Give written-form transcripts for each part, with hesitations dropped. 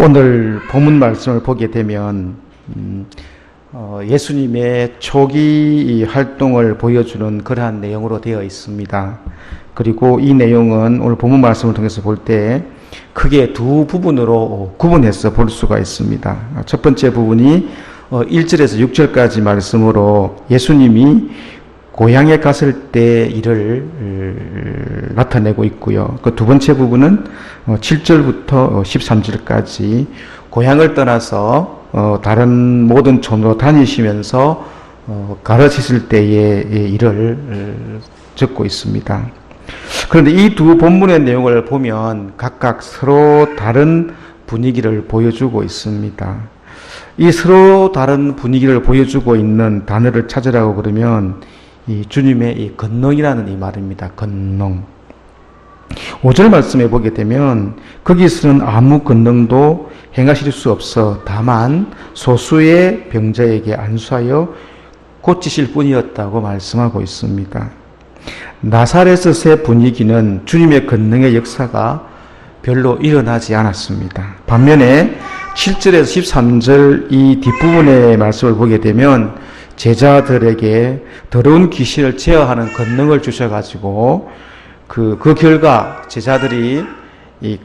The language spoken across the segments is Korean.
오늘 본문 말씀을 보게 되면 예수님의 초기 활동을 보여주는 그러한 내용으로 되어 있습니다. 그리고 이 내용은 오늘 본문 말씀을 통해서 볼 때 크게 두 부분으로 구분해서 볼 수가 있습니다. 첫 번째 부분이 1절에서 6절까지 말씀으로 예수님이 고향에 갔을 때 일을 나타내고 있고요. 그 두 번째 부분은 7절부터 13절까지 고향을 떠나서 다른 모든 촌으로 다니시면서 가르치실 때의 일을 적고 있습니다. 그런데 이 두 본문의 내용을 보면 각각 서로 다른 분위기를 보여주고 있습니다. 이 서로 다른 분위기를 보여주고 있는 단어를 찾으라고 그러면 이 주님의 이 권능이라는 이 말입니다. 권능. 5절 말씀에 보게 되면 거기서는 아무 권능도 행하실 수 없어 다만 소수의 병자에게 안수하여 고치실 뿐이었다고 말씀하고 있습니다. 나사렛의 분위기는 주님의 권능의 역사가 별로 일어나지 않았습니다. 반면에 7절에서 13절 이 뒷부분의 말씀을 보게 되면 제자들에게 더러운 귀신을 제어하는 권능을 주셔가지고 그 결과 제자들이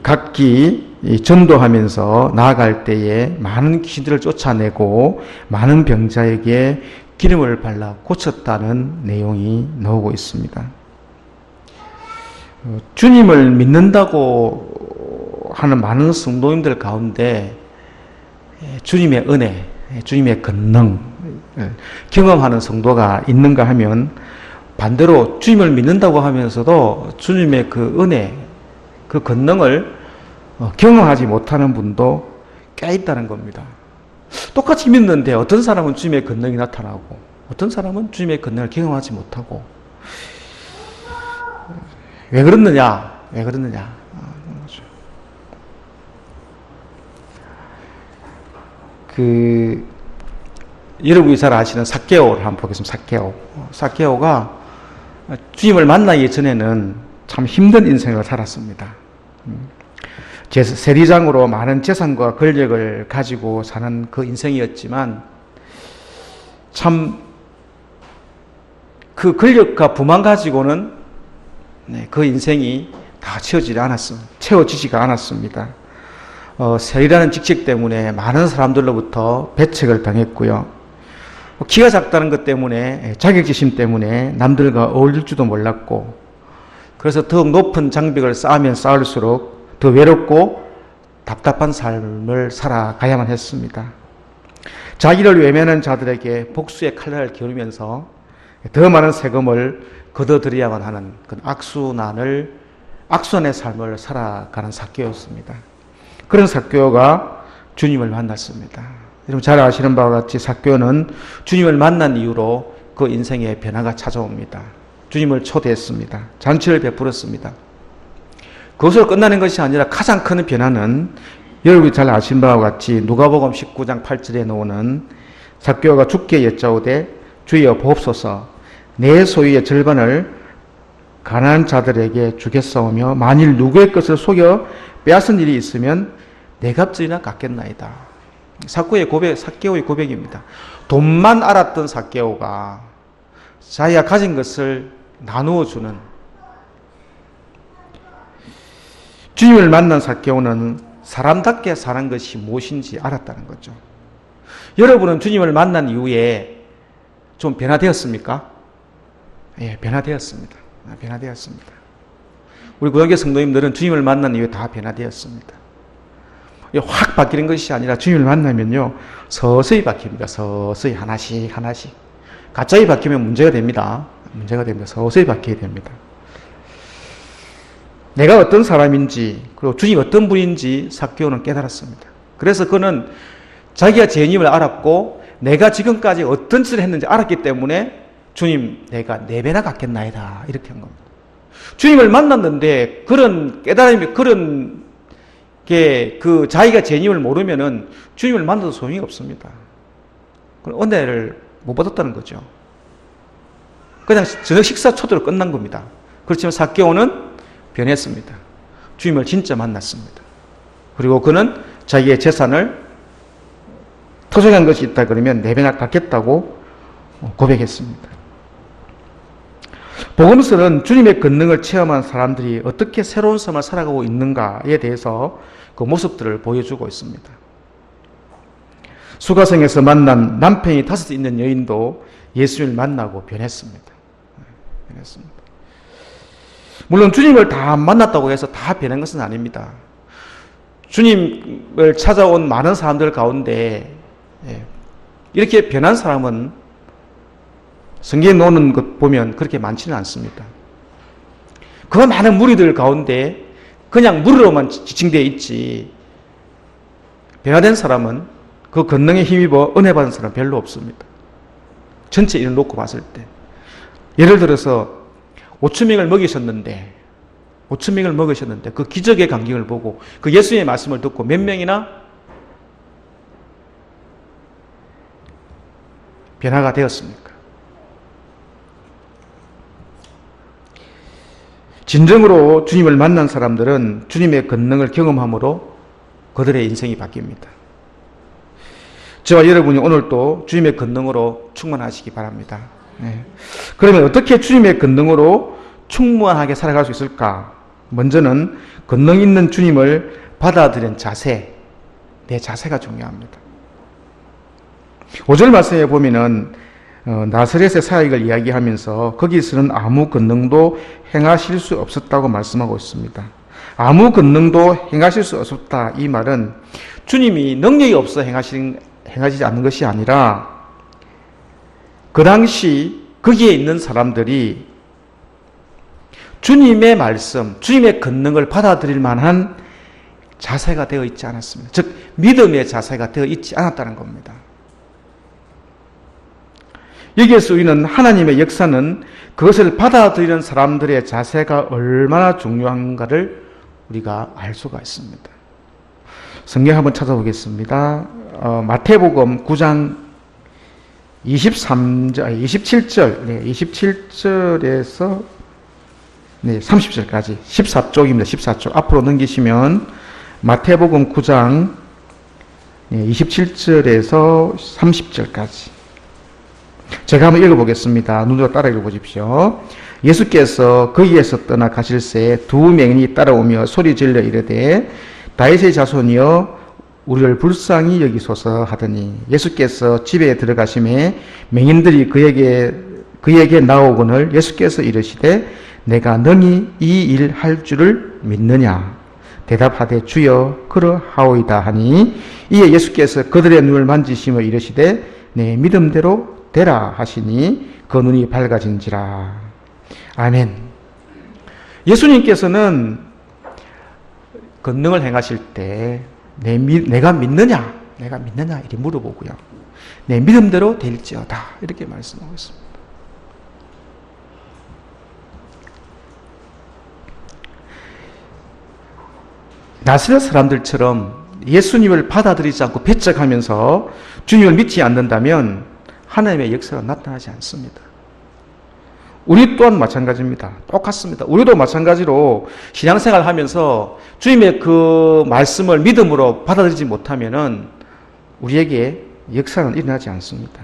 각기 전도하면서 나아갈 때에 많은 귀신들을 쫓아내고 많은 병자에게 기름을 발라 고쳤다는 내용이 나오고 있습니다. 주님을 믿는다고 하는 많은 성도님들 가운데 주님의 은혜, 주님의 권능 경험하는 성도가 있는가 하면 반대로 주님을 믿는다고 하면서도 주님의 그 은혜, 그 권능을 경험하지 못하는 분도 꽤 있다는 겁니다. 똑같이 믿는데 어떤 사람은 주님의 권능이 나타나고 어떤 사람은 주님의 권능을 경험하지 못하고 왜 그러느냐? 여러분이 잘 아시는 삭개오를 한번 보겠습니다. 삭개오가 주님을 만나기 전에는 참 힘든 인생을 살았습니다. 세리장으로 많은 재산과 권력을 가지고 사는 그 인생이었지만 참 그 권력과 부만 가지고는 그 인생이 다 채워지지가 않았습니다. 세리라는 직책 때문에 많은 사람들로부터 배척을 당했고요. 키가 작다는 것 때문에 자격지심 때문에 남들과 어울릴 줄도 몰랐고 그래서 더욱 높은 장벽을 쌓으면 쌓을수록 더 외롭고 답답한 삶을 살아가야만 했습니다. 자기를 외면한 자들에게 복수의 칼날을 겨누면서 더 많은 세금을 걷어들여야만 하는 그 악순환의 삶을 살아가는 삭개오였습니다. 그런 삭개오가 주님을 만났습니다. 여러분 잘 아시는 바와 같이 삭개오는 주님을 만난 이후로 그 인생의 변화가 찾아옵니다. 주님을 초대했습니다. 잔치를 베풀었습니다. 그것으로 끝나는 것이 아니라 가장 큰 변화는 여러분이 잘 아시는 바와 같이 누가복음 19장 8절에 나오는 삭개오가 주께 여짜오되 주여 보옵소서 내 소유의 절반을 가난한 자들에게 주겠사오며 만일 누구의 것을 속여 빼앗은 일이 있으면 내 값질이나 갚겠나이다. 삭개오의 고백입니다. 돈만 알았던 삭개오가 자기가 가진 것을 나누어 주는 주님을 만난 삭개오는 사람답게 사는 것이 무엇인지 알았다는 거죠. 여러분은 주님을 만난 이후에 좀 변화되었습니까? 예, 변화되었습니다. 우리 고등교 성도님들은 주님을 만난 이후에 다 변화되었습니다. 확 바뀌는 것이 아니라 주님을 만나면요 서서히 바뀝니다. 서서히 하나씩 갑자기 바뀌면 문제가 됩니다. 서서히 바뀌게 됩니다. 내가 어떤 사람인지 그리고 주님이 어떤 분인지 삭개오는 깨달았습니다. 그래서 그는 자기가 죄인임을 알았고 내가 지금까지 어떤 짓을 했는지 알았기 때문에 주님 내가 4배나 갚겠나이다 이렇게 한 겁니다. 주님을 만났는데 그런 깨달음이 그런 게 자기가 죄인임을 모르면은 주님을 만나도 소용이 없습니다. 은혜를 못 받았다는 거죠. 그냥 저녁 식사 초대로 끝난 겁니다. 그렇지만 삭개오는 변했습니다. 주님을 진짜 만났습니다. 그리고 그는 자기의 재산을 토종한 것이 있다 그러면 4배나 갚겠다고 고백했습니다. 복음서는 주님의 권능을 체험한 사람들이 어떻게 새로운 삶을 살아가고 있는가에 대해서 그 모습들을 보여주고 있습니다. 수가성에서 만난 남편이 5 있는 여인도 예수님을 만나고 변했습니다. 물론 주님을 다 만났다고 해서 다 변한 것은 아닙니다. 주님을 찾아온 많은 사람들 가운데 이렇게 변한 사람은 성경에 나오는 것 보면 그렇게 많지는 않습니다. 그 많은 무리들 가운데 그냥 무리로만 지칭되어 있지 변화된 사람은 그 권능에 힘입어 은혜 받은 사람 별로 없습니다. 전체 일을 놓고 봤을 때 예를 들어서 5,000명을 먹이셨는데 그 기적의 광경을 보고 그 예수님의 말씀을 듣고 몇 명이나 변화가 되었습니까? 진정으로 주님을 만난 사람들은 주님의 권능을 경험함으로 그들의 인생이 바뀝니다. 저와 여러분이 오늘도 주님의 권능으로 충만하시기 바랍니다. 그러면 어떻게 주님의 권능으로 충만하게 살아갈 수 있을까? 먼저는 권능 있는 주님을 받아들이는 자세, 내 자세가 중요합니다. 5절 말씀에 보면은 나사렛의 사역을 이야기하면서 거기서는 아무 권능도 행하실 수 없었다고 말씀하고 있습니다. 아무 권능도 행하실 수 없었다. 이 말은 주님이 능력이 없어 행하시지 않는 것이 아니라 그 당시 거기에 있는 사람들이 주님의 말씀, 주님의 권능을 받아들일 만한 자세가 되어 있지 않았습니다. 즉 믿음의 자세가 되어 있지 않았다는 겁니다. 여기에서 우리는 하나님의 역사는 그것을 받아들이는 사람들의 자세가 얼마나 중요한가를 우리가 알 수가 있습니다. 성경 한번 찾아보겠습니다. 마태복음 9장 27절, 27절에서 30절까지 14쪽입니다. 14쪽 앞으로 넘기시면 마태복음 9장 27절에서 30절까지 제가 한번 읽어보겠습니다. 눈으로 따라 읽어보십시오. 예수께서 거기에서 떠나 가실새 2맹인이 따라오며 소리질러 이르되 다윗의 자손이여 우리를 불쌍히 여기소서 하더니 예수께서 집에 들어가심에 맹인들이 그에게 나오거늘 예수께서 이르시되 내가 능히 이 일 할 줄을 믿느냐 대답하되 주여 그러하오이다 하니 이에 예수께서 그들의 눈을 만지시며 이르시되 내 믿음대로 되라 하시니 그 눈이 밝아진지라. 아멘. 예수님께서는 권능을 행하실 때 내가 믿느냐 이렇게 물어보고요. 내 믿음대로 될지어다 이렇게 말씀하고 있습니다. 나사렛 사람들처럼 예수님을 받아들이지 않고 배척하면서 주님을 믿지 않는다면 하나님의 역사가 나타나지 않습니다. 우리 또한 마찬가지입니다. 똑같습니다. 우리도 마찬가지로 신앙생활 하면서 주님의 그 말씀을 믿음으로 받아들이지 못하면은 우리에게 역사는 일어나지 않습니다.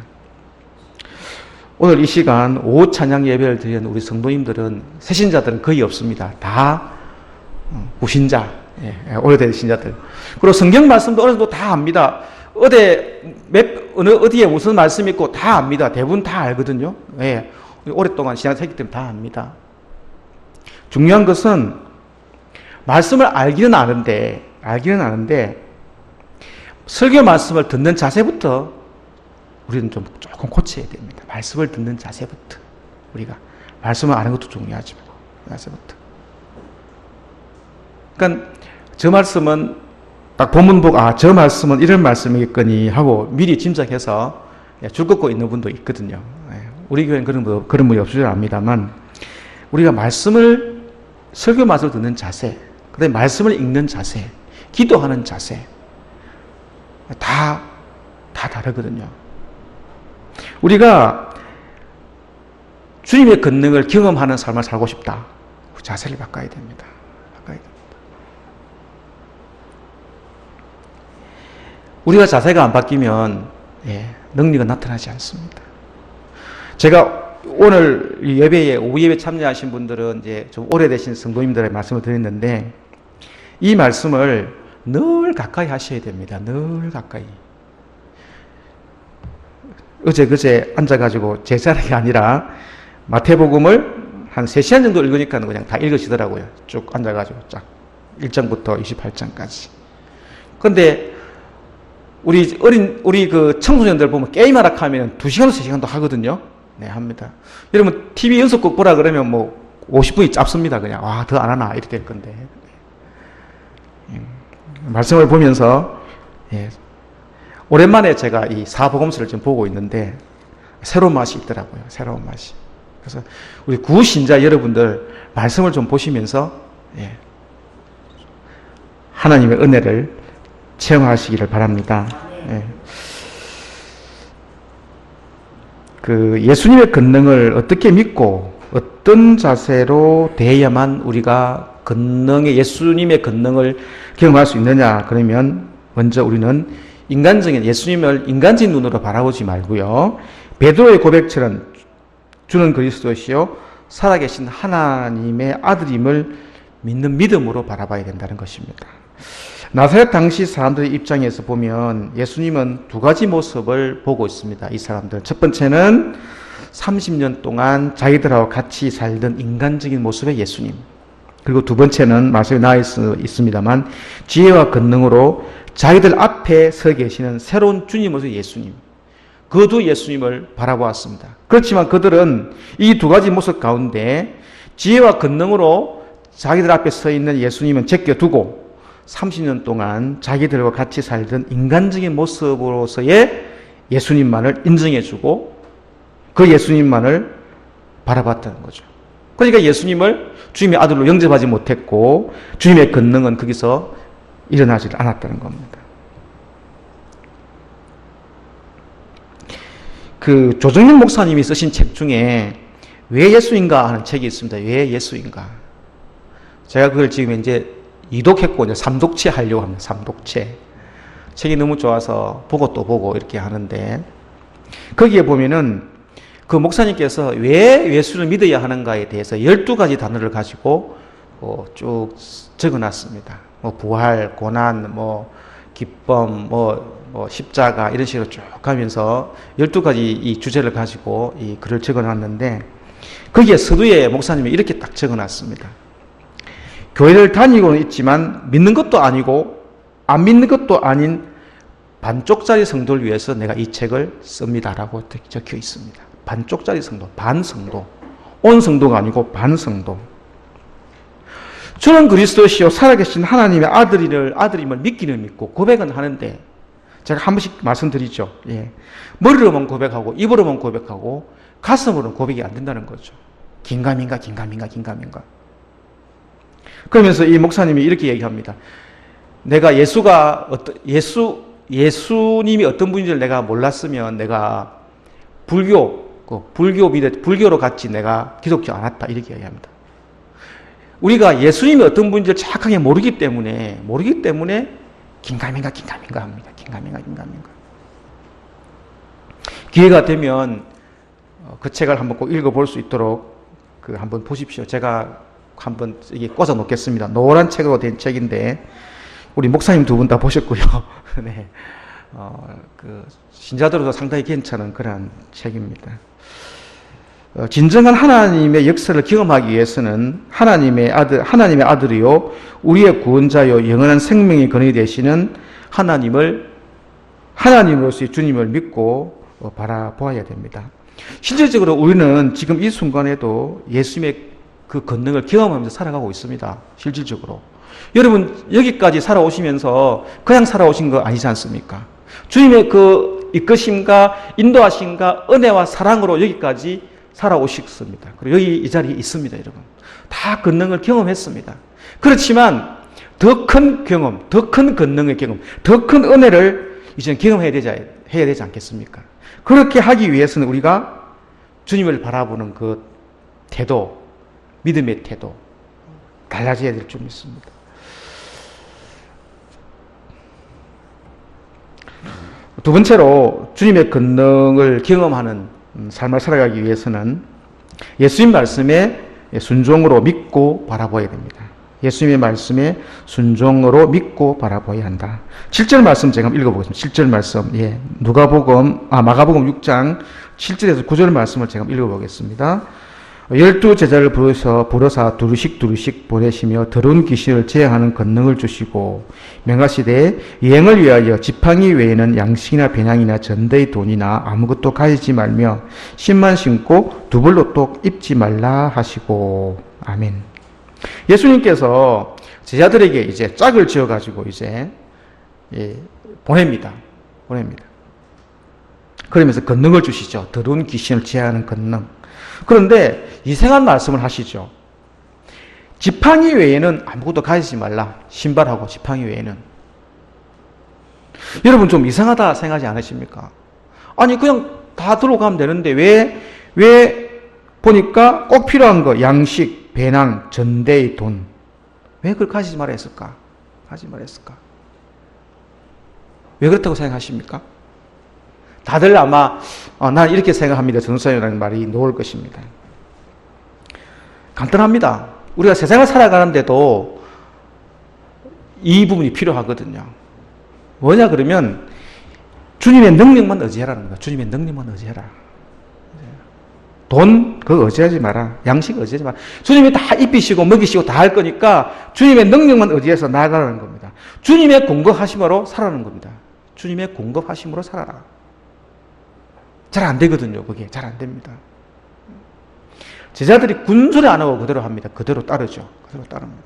오늘 이 시간 오후 찬양 예배를 드리는 우리 성도님들은 새신자들은 거의 없습니다. 다 구신자, 오래된 신자들. 그리고 성경 말씀도 어느 정도 다 압니다. 어디에 무슨 말씀이 있고 다 압니다. 대부분 다 알거든요. 오랫동안 신앙생활 때문에 다 압니다. 중요한 것은 말씀을 알기는 아는데 설교 말씀을 듣는 자세부터 우리는 좀 조금 고쳐야 됩니다. 말씀을 듣는 자세부터 우리가 말씀을 아는 것도 중요하지만 자세부터. 그러니까 저 말씀은 딱 본문 보고 저 말씀은 이런 말씀이겠거니 하고 미리 짐작해서 줄 긋고 있는 분도 있거든요. 우리 교회는 그런 분이 없을 줄 압니다만 우리가 설교 말씀을 듣는 자세, 그다음에 말씀을 읽는 자세, 기도하는 자세 다 다르거든요. 우리가 주님의 권능을 경험하는 삶을 살고 싶다. 그 자세를 바꿔야 됩니다. 우리가 자세가 안 바뀌면 능력은 나타나지 않습니다. 제가 오늘 예배에 오후 예배 참여하신 분들은 이제 좀 오래되신 성도님들의 말씀을 드렸는데 이 말씀을 늘 가까이 하셔야 됩니다. 늘 가까이. 그제 앉아가지고 제 자리가 아니라 마태복음을 한 3시간 정도 읽으니까 그냥 다 읽으시더라고요. 쭉 앉아가지고 쫙 1장부터 28장까지. 근데 우리 그 청소년들 보면 게임하라 하면 2시간, 3시간도 하거든요. 네, 합니다. 여러분, TV 연속극 보라 그러면 뭐 50분이 짧습니다. 그냥. 와, 더 안 하나? 이렇게 될 건데. 말씀을 보면서, 오랜만에 제가 이 사복음서를 지금 보고 있는데, 새로운 맛이 있더라고요. 새로운 맛이. 그래서 우리 구신자 여러분들, 말씀을 좀 보시면서, 하나님의 은혜를 체험하시기를 바랍니다. 그 예수님의 권능을 어떻게 믿고 어떤 자세로 대해야만 우리가 예수님의 권능을 경험할 수 있느냐? 그러면 먼저 우리는 인간적인 예수님을 인간적인 눈으로 바라보지 말고요. 베드로의 고백처럼 주는 그리스도시요 살아계신 하나님의 아들임을 믿는 믿음으로 바라봐야 된다는 것입니다. 나사렛 당시 사람들의 입장에서 보면 예수님은 2가지 모습을 보고 있습니다. 이 사람들. 첫 번째는 30년 동안 자기들하고 같이 살던 인간적인 모습의 예수님. 그리고 두 번째는 말씀에 나와 있습니다만 지혜와 권능으로 자기들 앞에 서 계시는 새로운 주님으로서 예수님. 그 두 예수님을 바라보았습니다. 그렇지만 그들은 이 2가지 모습 가운데 지혜와 권능으로 자기들 앞에 서 있는 예수님은 제껴두고 30년 동안 자기들과 같이 살던 인간적인 모습으로서의 예수님만을 인정해주고 그 예수님만을 바라봤다는 거죠. 그러니까 예수님을 주님의 아들로 영접하지 못했고 주님의 권능은 거기서 일어나지 않았다는 겁니다. 그 조정윤 목사님이 쓰신 책 중에 왜 예수인가 하는 책이 있습니다. 왜 예수인가? 제가 그걸 지금 이제 2독했고 이제 3독체 하려고 합니다. 3독체. 책이 너무 좋아서 보고 또 보고 이렇게 하는데 거기에 보면은 그 목사님께서 왜 예수를 믿어야 하는가에 대해서 12가지 단어를 가지고 쭉 적어놨습니다. 뭐 부활, 고난, 뭐 기쁨, 뭐 십자가 이런 식으로 쭉 가면서 12가지 이 주제를 가지고 이 글을 적어놨는데 거기에 서두에 목사님이 이렇게 딱 적어놨습니다. 교회를 다니고는 있지만 믿는 것도 아니고 안 믿는 것도 아닌 반쪽짜리 성도를 위해서 내가 이 책을 씁니다라고 적혀 있습니다. 반쪽짜리 성도, 반성도. 온 성도가 아니고 반성도. 주는 그리스도시요 살아계신 하나님의 아들임을 믿기는 믿고 고백은 하는데 제가 한 번씩 말씀드리죠. 머리로만 고백하고 입으로만 고백하고 가슴으로는 고백이 안 된다는 거죠. 긴가민가. 그러면서 이 목사님이 이렇게 얘기합니다. 내가 예수님이 어떤 분인지를 내가 몰랐으면 내가 불교로 같이 내가 기독교 안 왔다. 이렇게 얘기합니다. 우리가 예수님이 어떤 분인지를 정확하게 모르기 때문에 긴가민가 합니다. 긴가민가. 기회가 되면 그 책을 한번 꼭 읽어볼 수 있도록 한번 보십시오. 제가 한번 이게 꽂아 놓겠습니다. 노란 책으로 된 책인데 우리 목사님 2분 다 보셨고요. 네, 신자들도 상당히 괜찮은 그런 책입니다. 진정한 하나님의 역사를 경험하기 위해서는 하나님의 아들이요 우리의 구원자요 영원한 생명의 근원이 되시는 하나님으로서의 주님을 믿고 바라보아야 됩니다. 실질적으로 우리는 지금 이 순간에도 예수님의 그 권능을 경험하면서 살아가고 있습니다. 실질적으로. 여러분 여기까지 살아오시면서 그냥 살아오신 거 아니지 않습니까? 주님의 그 이끄심과 인도하심과 은혜와 사랑으로 여기까지 살아오셨습니다. 그리고 여기 이 자리에 있습니다. 여러분. 다 권능을 경험했습니다. 그렇지만 더 큰 경험, 더 큰 권능의 경험, 더 큰 은혜를 이제는 경험해야 되지 않겠습니까? 그렇게 하기 위해서는 우리가 주님을 바라보는 그 태도, 믿음의 태도 달라져야 될 줄 믿습니다. 두 번째로 주님의 권능을 경험하는 삶을 살아가기 위해서는 예수님 말씀에 순종으로 믿고 바라보아야 됩니다. 예수님의 말씀에 순종으로 믿고 바라보아야 한다. 7절 말씀 제가 읽어보겠습니다. 7절 말씀, 마가복음 6장 7절에서 9절 말씀을 제가 읽어보겠습니다. 12 제자를 부르사 두루씩 보내시며 더러운 귀신을 제어하는 권능을 주시고 명하시되 여행을 위하여 지팡이 외에는 양식이나 배낭이나 전대의 돈이나 아무것도 가지지 말며 신만 신고 두벌로똑 입지 말라 하시고. 아멘. 예수님께서 제자들에게 이제 짝을 지어가지고 이제 보냅니다. 그러면서 권능을 주시죠. 더러운 귀신을 제어하는 권능. 그런데 이상한 말씀을 하시죠. 지팡이 외에는 아무것도 가지지 말라. 신발하고 지팡이 외에는. 여러분 좀 이상하다 생각하지 않으십니까? 아니 그냥 다 들고 가면 되는데 왜 보니까 꼭 필요한 거 양식, 배낭, 전대의 돈. 왜 그걸 가지지 말아 했을까? 왜 그렇다고 생각하십니까? 다들 아마 난 이렇게 생각합니다. 전도사님이라는 말이 나올 것입니다. 간단합니다. 우리가 세상을 살아가는데도 이 부분이 필요하거든요. 뭐냐 그러면 주님의 능력만 의지하라는 거야. 주님의 능력만 의지해라. 돈 그거 의지하지 마라. 양식 의지하지 마라. 주님이 다 입히시고 먹이시고 다 할 거니까 주님의 능력만 의지해서 나아가라는 겁니다. 주님의 공급하심으로 살아라는 겁니다. 주님의 공급하심으로 살아라. 잘 안 되거든요. 그게 잘 안 됩니다. 제자들이 군소리 안 하고 그대로 합니다. 그대로 따르죠. 그대로 따릅니다.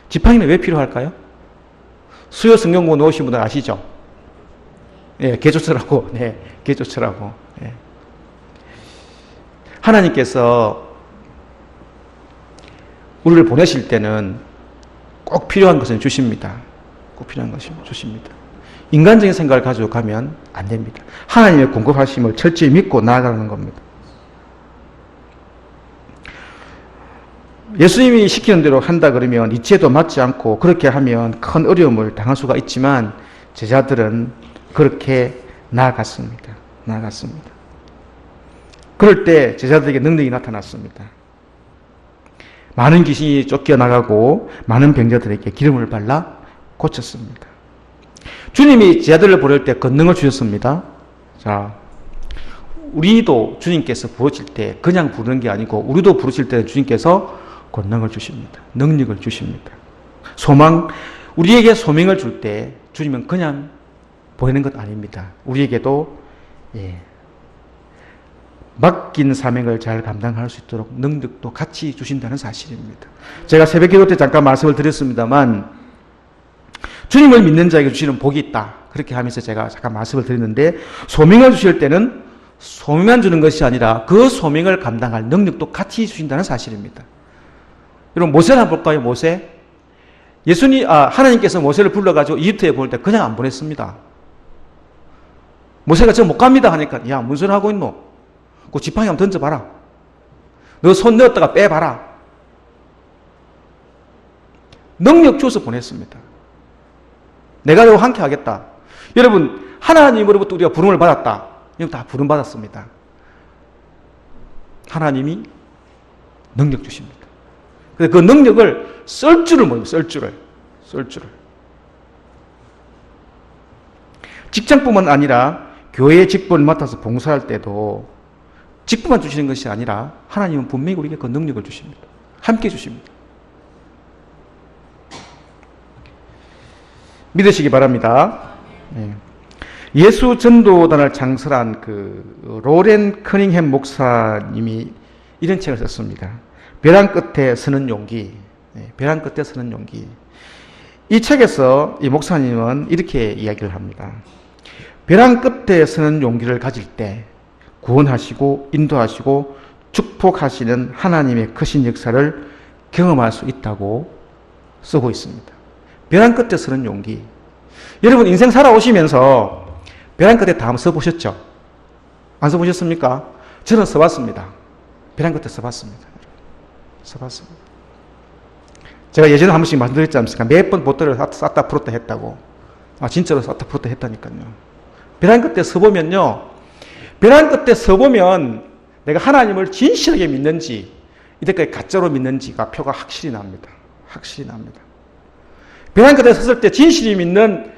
지팡이는 왜 필요할까요? 수요 성경고 놓으신 분들 아시죠? 예, 개조처라고. 네, 개조처라고. 예. 하나님께서 우리를 보내실 때는 꼭 필요한 것은 주십니다. 꼭 필요한 것은 주십니다. 인간적인 생각을 가지고 가면 안 됩니다. 하나님의 공급하심을 철저히 믿고 나아가는 겁니다. 예수님이 시키는 대로 한다 그러면 이치에도 맞지 않고 그렇게 하면 큰 어려움을 당할 수가 있지만 제자들은 그렇게 나아갔습니다. 그럴 때 제자들에게 능력이 나타났습니다. 많은 귀신이 쫓겨나가고 많은 병자들에게 기름을 발라 고쳤습니다. 주님이 제자들을 부를 때 권능을 주셨습니다. 자, 우리도 주님께서 부르실 때 그냥 부르는 게 아니고 우리도 부르실 때 주님께서 권능을 주십니다. 능력을 주십니다. 우리에게 소명을 줄 때 주님은 그냥 보내는 것 아닙니다. 우리에게도 맡긴 사명을 잘 감당할 수 있도록 능력도 같이 주신다는 사실입니다. 제가 새벽 기도 때 잠깐 말씀을 드렸습니다만 주님을 믿는 자에게 주시는 복이 있다. 그렇게 하면서 제가 잠깐 말씀을 드렸는데 소명을 주실 때는 소명만 주는 것이 아니라 그 소명을 감당할 능력도 같이 주신다는 사실입니다. 여러분 모세를 한번 볼까요? 모세. 하나님께서 모세를 불러가지고 이집트에 보낼 때 그냥 안 보냈습니다. 모세가 저 못 갑니다 하니까 야 무슨 소리 하고 있노? 그 지팡이 한번 던져봐라. 너 손 넣었다가 빼봐라. 능력 주어서 보냈습니다. 내가 너와 함께 하겠다. 여러분 하나님으로부터 우리가 부름을 받았다. 이거 다 부름 받았습니다. 하나님이 능력 주십니다. 그래서 그 능력을 쓸 줄을 모릅니다. 쓸 줄을. 직장뿐만 아니라 교회의 직분을 맡아서 봉사할 때도 직분만 주시는 것이 아니라 하나님은 분명히 우리에게 그 능력을 주십니다. 함께 주십니다. 믿으시기 바랍니다. 예수 전도단을 창설한 로렌 커닝햄 목사님이 이런 책을 썼습니다. 벼랑 끝에 서는 용기. 벼랑 끝에 서는 용기. 이 책에서 이 목사님은 이렇게 이야기를 합니다. 벼랑 끝에 서는 용기를 가질 때 구원하시고 인도하시고 축복하시는 하나님의 크신 역사를 경험할 수 있다고 쓰고 있습니다. 벼랑 끝에 서는 용기. 여러분 인생 살아오시면서 벼랑 끝에 다 한번 서보셨죠? 안 서보셨습니까? 저는 서봤습니다. 벼랑 끝에 서봤습니다. 제가 예전에 한 번씩 말씀드렸지 않습니까? 몇 번 보트를 쌌다 풀었다 했다고. 진짜로 왔다 풀었다 했다니까요. 벼랑 끝에 서보면요. 벼랑 끝에 서보면 내가 하나님을 진실하게 믿는지 이때까지 가짜로 믿는지가 표가 확실히 납니다. 확실히 납니다. 벼랑 끝에 섰을 때 진실히 믿는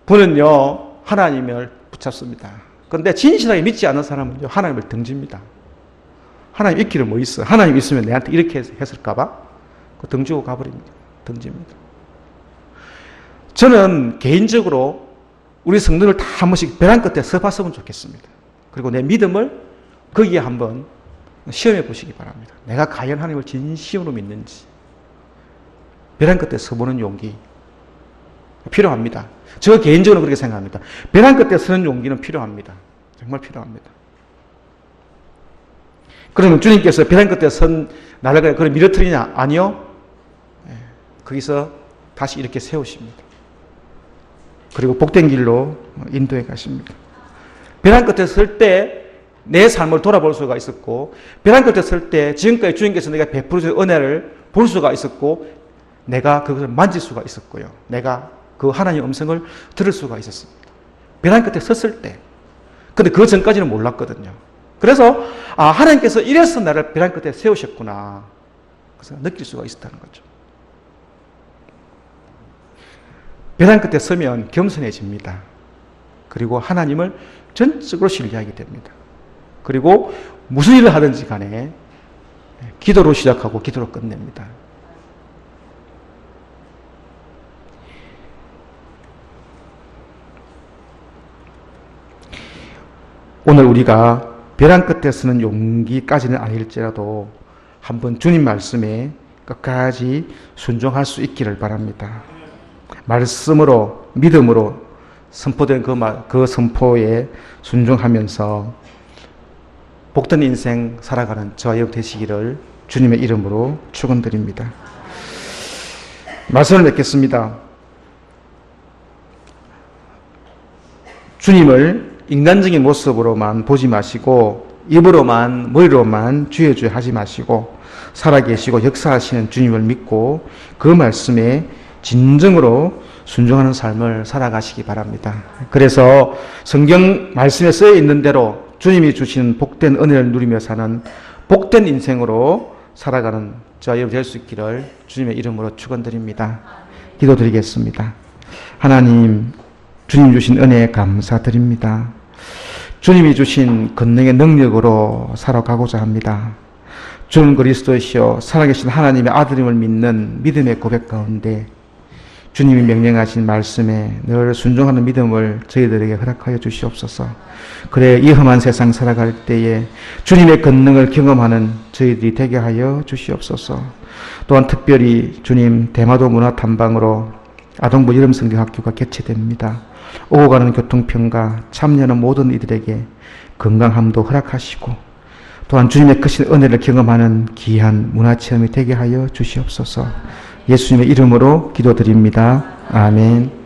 분은요. 하나님을 붙잡습니다. 그런데 진실하게 믿지 않는 사람은요. 하나님을 등집니다. 하나님 있기를 뭐 있어. 하나님 있으면 내한테 이렇게 했을까 봐 등지고 가버립니다. 등집니다. 저는 개인적으로 우리 성도들 다 한 번씩 벼랑 끝에 서봤으면 좋겠습니다. 그리고 내 믿음을 거기에 한번 시험해 보시기 바랍니다. 내가 과연 하나님을 진심으로 믿는지. 벼랑 끝에 서보는 용기 필요합니다. 저 개인적으로 그렇게 생각합니다. 벼랑 끝에 서는 용기는 필요합니다. 정말 필요합니다. 그러면 주님께서 벼랑 끝에 선 나를 그걸 밀어뜨리냐? 아니요. 거기서 다시 이렇게 세우십니다. 그리고 복된 길로 인도해 가십니다. 벼랑 끝에 설 때 내 삶을 돌아볼 수가 있었고, 벼랑 끝에 설 때 지금까지 주님께서 내가 베풀어 주신 은혜를 볼 수가 있었고, 내가 그것을 만질 수가 있었고요. 내가 그 하나님의 음성을 들을 수가 있었습니다. 벼랑 끝에 섰을 때. 근데 그 전까지는 몰랐거든요. 그래서 하나님께서 이래서 나를 벼랑 끝에 세우셨구나. 그래서 느낄 수가 있었다는 거죠. 벼랑 끝에 서면 겸손해집니다. 그리고 하나님을 전적으로 신뢰하게 됩니다. 그리고 무슨 일을 하든지 간에 기도로 시작하고 기도로 끝냅니다. 오늘 우리가 벼랑 끝에 서는 용기까지는 아닐지라도 한번 주님 말씀에 끝까지 순종할 수 있기를 바랍니다. 말씀으로 믿음으로 선포된 그 선포에 순종하면서 복된 인생 살아가는 저와 여러분 되시기를 주님의 이름으로 축원드립니다. 말씀을 맺겠습니다. 주님을 인간적인 모습으로만 보지 마시고 입으로만 머리로만 주여 주여 하지 마시고 살아계시고 역사하시는 주님을 믿고 그 말씀에 진정으로 순종하는 삶을 살아가시기 바랍니다. 그래서 성경 말씀에 쓰여 있는 대로 주님이 주신 복된 은혜를 누리며 사는 복된 인생으로 살아가는 저와 여러분 될 수 있기를 주님의 이름으로 축원드립니다. 기도드리겠습니다. 하나님, 주님 주신 은혜에 감사드립니다. 주님이 주신 권능의 능력으로 살아가고자 합니다. 주는 그리스도이시여 살아계신 하나님의 아들임을 믿는 믿음의 고백 가운데 주님이 명령하신 말씀에 늘 순종하는 믿음을 저희들에게 허락하여 주시옵소서. 그래 이 험한 세상 살아갈 때에 주님의 권능을 경험하는 저희들이 되게 하여 주시옵소서. 또한 특별히 주님 대마도 문화탐방으로 아동부 여름성경학교가 개최됩니다. 오고 가는 교통편과 참여하는 모든 이들에게 건강함도 허락하시고 또한 주님의 크신 은혜를 경험하는 귀한 문화체험이 되게 하여 주시옵소서. 예수님의 이름으로 기도드립니다. 아멘.